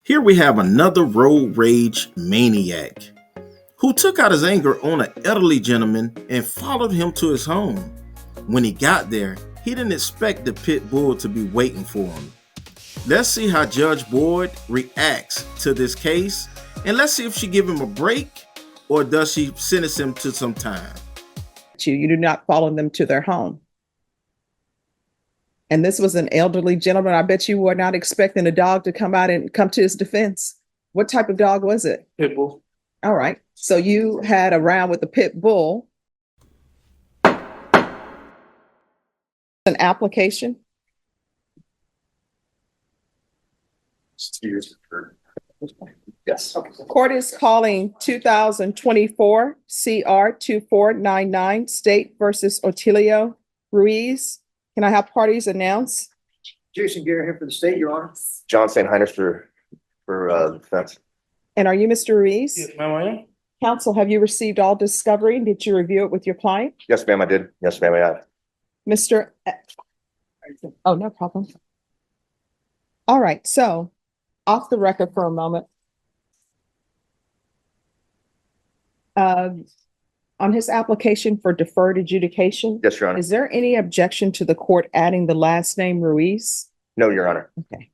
Here we have another road rage maniac who took out his anger on an elderly gentleman and followed him to his home. When he got there, he didn't expect the pit bull to be waiting for him. Let's see how Judge Boyd reacts to this case, and let's see if she give him a break or does she sentence him to some time. You do not follow them to their home. And this was an elderly gentleman. I bet you were not expecting a dog to come out and come to his defense. What type of dog was it? Pit bull. All right. So you had a round with the pit bull. An application. Yes. Court is calling 2024 CR 2499 State versus Tiggio Ruiz. Can I have parties announce? Jason Garrett here for the state, Your Honor. John St. Heiners for the defense. And are you Mr. Ruiz? Yes, ma'am, I am. Counsel, have you received all discovery? Did you review it with your client? Yes, ma'am, I did. Yes, ma'am, I have. Mr. Oh, no problem. All right, so off the record for a moment. On his application for deferred adjudication, Yes, Your Honor. is there any objection to the court adding the last name Ruiz? No, Your Honor. Okay,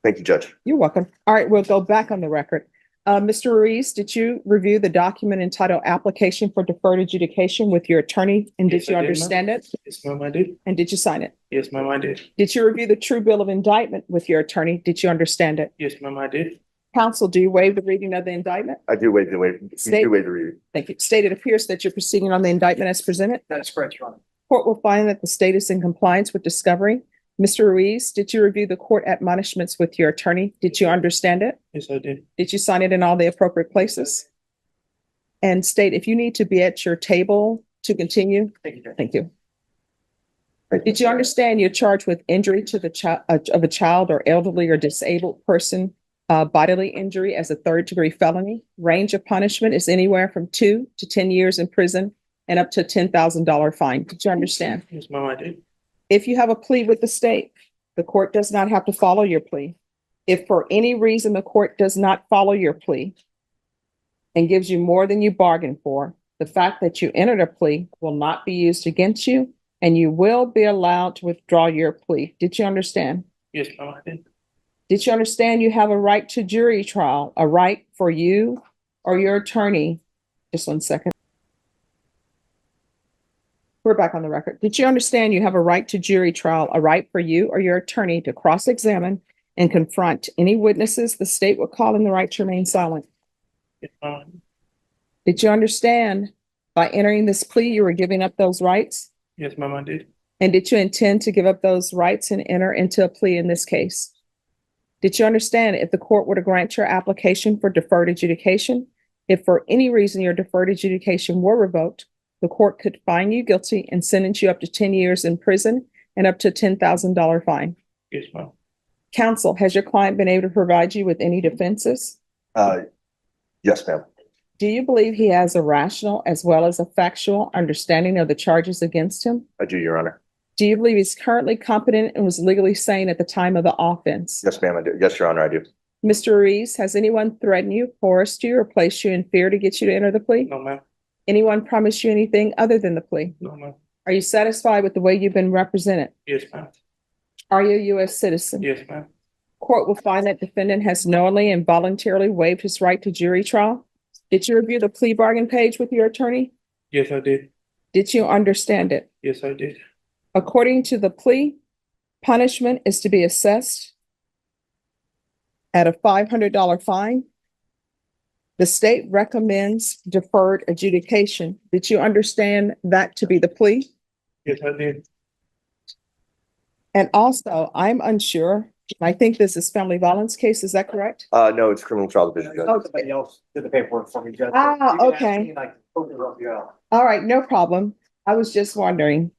Thank you, Judge. you're welcome. All right, we'll go back on the record. Mr. Ruiz, did you review the document entitled Application for Deferred Adjudication with your attorney? And did Yes, you I did, ma'am. understand it? Yes, ma'am, I did. And did you sign it? Yes, ma'am, I did. Did you review the true bill of indictment with your attorney? Did you understand it? Yes, ma'am, I did. Counsel, do you waive the reading of the indictment? I do waive the State- reading. Thank you. State, it appears that you're proceeding on the indictment as presented. That is correct, Your Honor. Court will find that the state is in compliance with discovery. Mr. Ruiz, did you review the court admonishments with your attorney? Did you understand it? Yes, I did. Did you sign it in all the appropriate places? And state, if you need to be at your table to continue, Thank you, Judge. thank you. Thank Did you understand you're charged with injury to the child of a child or elderly or disabled person, bodily injury as a third-degree felony? Range of punishment is anywhere from 2 to 10 years in prison and up to a $10,000 fine. Did you understand? Yes, ma'am, I did. If you have a plea with the state, the court does not have to follow your plea. If for any reason the court does not follow your plea and gives you more than you bargained for, the fact that you entered a plea will not be used against you, and you will be allowed to withdraw your plea. Did you understand? Yes, ma'am, I did. Did you understand you have a right to jury trial, a right for you or your attorney? Just 1 second. We're back on the record. Did you understand you have a right to jury trial, a right for you or your attorney to cross-examine and confront any witnesses the state will call in the right to remain silent? Yes, ma'am, I did. Did you understand by entering this plea, you were giving up those rights? Yes, ma'am, I did. And did you intend to give up those rights and enter into a plea in this case? Did you understand if the court were to grant your application for deferred adjudication, if for any reason your deferred adjudication were revoked, the court could find you guilty and sentence you up to 10 years in prison and up to a $10,000 fine? Yes, ma'am. Counsel, has your client been able to provide you with any defenses? Yes, ma'am. Do you believe he has a rational as well as a factual understanding of the charges against him? I do, Your Honor. Do you believe he's currently competent and was legally sane at the time of the offense? Yes, ma'am, I do. Yes, Your Honor, I do. Mr. Ruiz, has anyone threatened you, coerced you, or placed you in fear to get you to enter the plea? No, ma'am. Anyone promised you anything other than the plea? No, ma'am. Are you satisfied with the way you've been represented? Yes, ma'am. Are you a U.S. citizen? Yes, ma'am. Court will find that defendant has knowingly and voluntarily waived his right to jury trial. Did you review the plea bargain page with your attorney? Yes, I did. Did you understand it? Yes, I did. According to the plea, punishment is to be assessed at a $500 fine. The state recommends deferred adjudication. Did you understand that to be the plea? Yes, I did. And also, I'm unsure, I think this is family violence case, is that correct? No, it's criminal trial division, Judge. Oh, Somebody else did the paperwork for me, Judge. Ah, You can ask okay. me and I can totally help you out. All right, no problem. I was just wondering,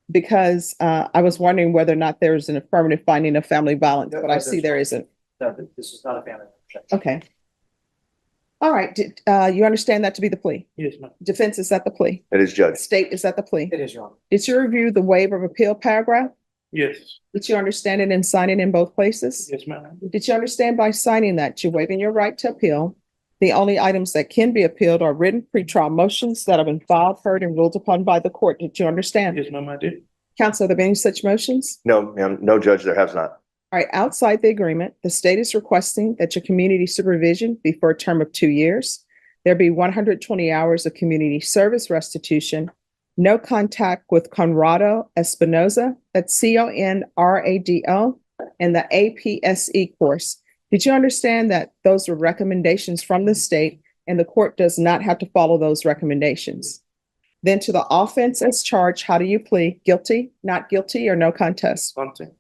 because I was wondering whether or not there was an affirmative finding of family violence, but I see there isn't. No, this is not a family. Okay. All right, you understand that to be the plea? Yes, ma'am. Defense, is that the plea? It is, Judge. State, is that the plea? It is, Your Honor. Did you review the waiver of appeal paragraph? Yes. Did you understand it and sign it in both places? Yes, ma'am. I did. Did you understand by signing that you're waiving your right to appeal? The only items that can be appealed are written pretrial motions that have been filed, heard, and ruled upon by the court. Did you understand? Yes, ma'am, I did. Counsel, are there any such motions? No, ma'am, no, Judge, there has not. All right, outside the agreement, the state is requesting that your community supervision be for a term of 2 years. There be 120 hours of community service restitution, no contact with Conrado Espinoza, that's CONRADO, and the APSE course. Did you understand that those were recommendations from the state and the court does not have to follow those recommendations? Then to the offense as charged, how do you plead? Guilty, not guilty, or no contest? Something.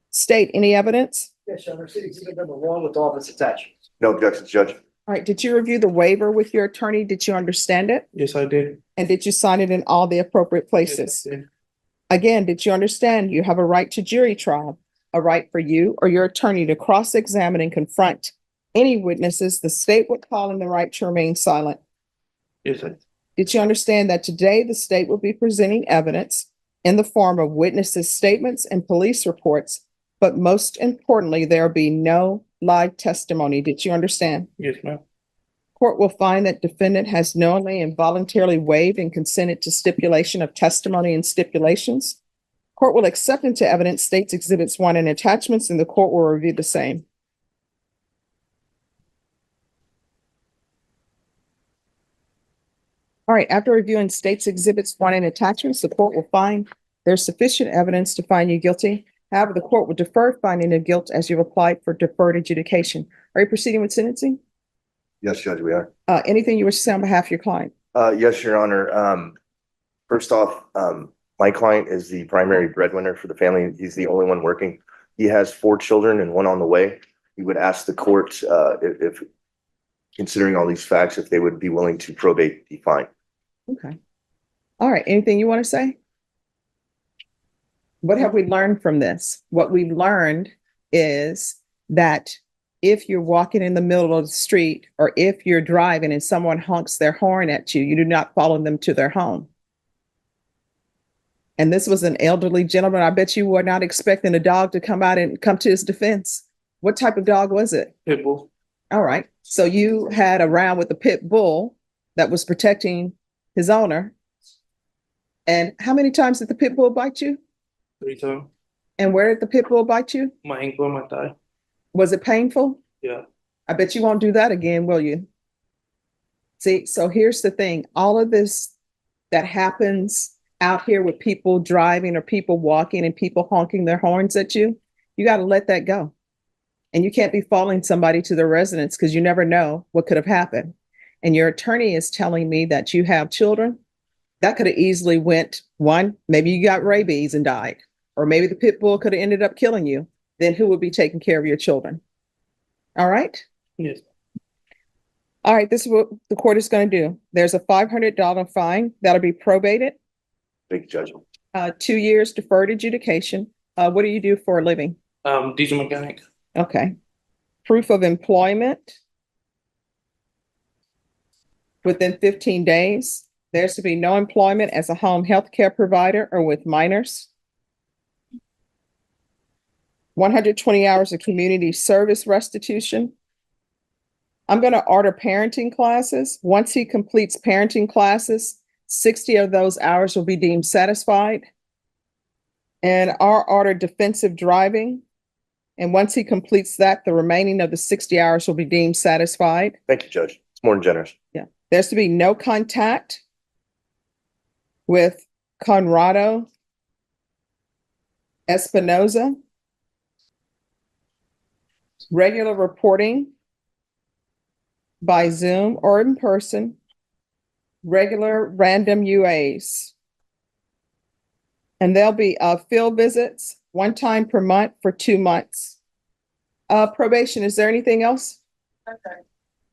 State, any evidence? Yes, Your Honor, city exhibit number 1 with all of its attachments. No objections, Judge. All right, did you review the waiver with your attorney? Did you understand it? Yes, I did. And did you sign it in all the appropriate Yes, places? I did. Again, did you understand you have a right to jury trial, a right for you or your attorney to cross-examine and confront any witnesses the state would call in the right to remain silent? Yes, I did. Did you understand that today the state will be presenting evidence in the form of witnesses' statements and police reports, but most importantly, there will be no live testimony? Did you understand? Yes, ma'am. Court will find that defendant has knowingly and voluntarily waived and consented to stipulation of testimony and stipulations. Court will accept into evidence states exhibits 1 and attachments, and the court will review the same. All right, after reviewing states exhibits 1 and attachments, the court will find there's sufficient evidence to find you guilty. However, the court will defer finding of guilt as you've applied for deferred adjudication. Are you proceeding with sentencing? Yes, Judge, we are. Anything you wish to say on behalf of your client? Yes, Your Honor. First off, my client is the primary breadwinner for the family. He's the only one working. He has 4 children and 1 on the way. We would ask the court, if considering all these facts, if they would be willing to probate the fine. Okay. All right, anything you want to say? What have we learned from this? What we've learned is that if you're walking in the middle of the street or if you're driving and someone honks their horn at you, you do not follow them to their home. And this was an elderly gentleman. I bet you were not expecting a dog to come out and come to his defense. What type of dog was it? Pit bull. All right. So you had a round with a pit bull that was protecting his owner. And how many times did the pit bull bite you? 3 times. And where did the pit bull bite you? My ankle and my thigh. Was it painful? Yeah. I bet you won't do that again, will you? See, so here's the thing. All of this that happens out here with people driving or people walking and people honking their horns at you, you got to let that go. And you can't be following somebody to their residence because you never know what could have happened. And your attorney is telling me that you have children. That could have easily went one, maybe you got rabies and died, or maybe the pit bull could have ended up killing you. Then who would be taking care of your children? All right. Yes. All right. This is what the court is going to do. There's a $500 fine that'll be probated. Thank you, Judge. 2 years deferred adjudication. What do you do for a living? Diesel mechanic. Okay. Proof of employment within 15 days. There's to be no employment as a home health care provider or with minors. 120 hours of community service restitution. I'm going to order parenting classes. Once he completes parenting classes, 60 of those hours will be deemed satisfied. And I'll order defensive driving. And once he completes that, the remaining of the 60 hours will be deemed satisfied. Thank you, Judge. It's more than generous. Yeah. There's to be no contact with Conrado Espinoza. Regular reporting by Zoom or in person. Regular random UAs. And there'll be field visits 1 time per month for 2 months. Probation, is there anything else? Okay.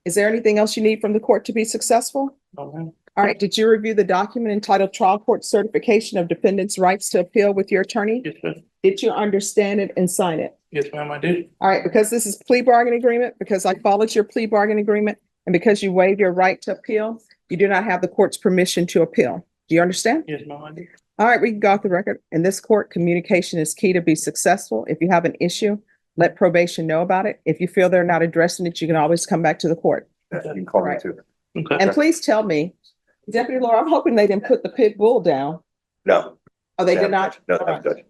Is there anything else you need from the court to be successful? Okay. All right, did you review the document entitled Trial Court Certification of Defendant's Rights to Appeal with your attorney? Yes, ma'am. Did you understand it and sign it? Yes, ma'am, I did. All right, because this is plea bargaining agreement, because I followed your plea bargaining agreement, and because you waived your right to appeal, you do not have the court's permission to appeal. Do you understand? Yes, ma'am, I did. All right, we can go off the record. In this court, communication is key to be successful. If you have an issue, let probation know about it. If you feel they're not addressing it, you can always come back to the court. You can call me Right. too. Okay. And please tell me, Deputy Laura, I'm hoping they didn't put the pit bull down. No. Oh, they did not? No, that's good.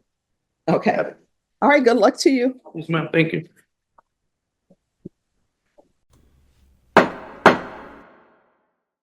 Okay. All right, good luck to you. Yes, ma'am. Thank you.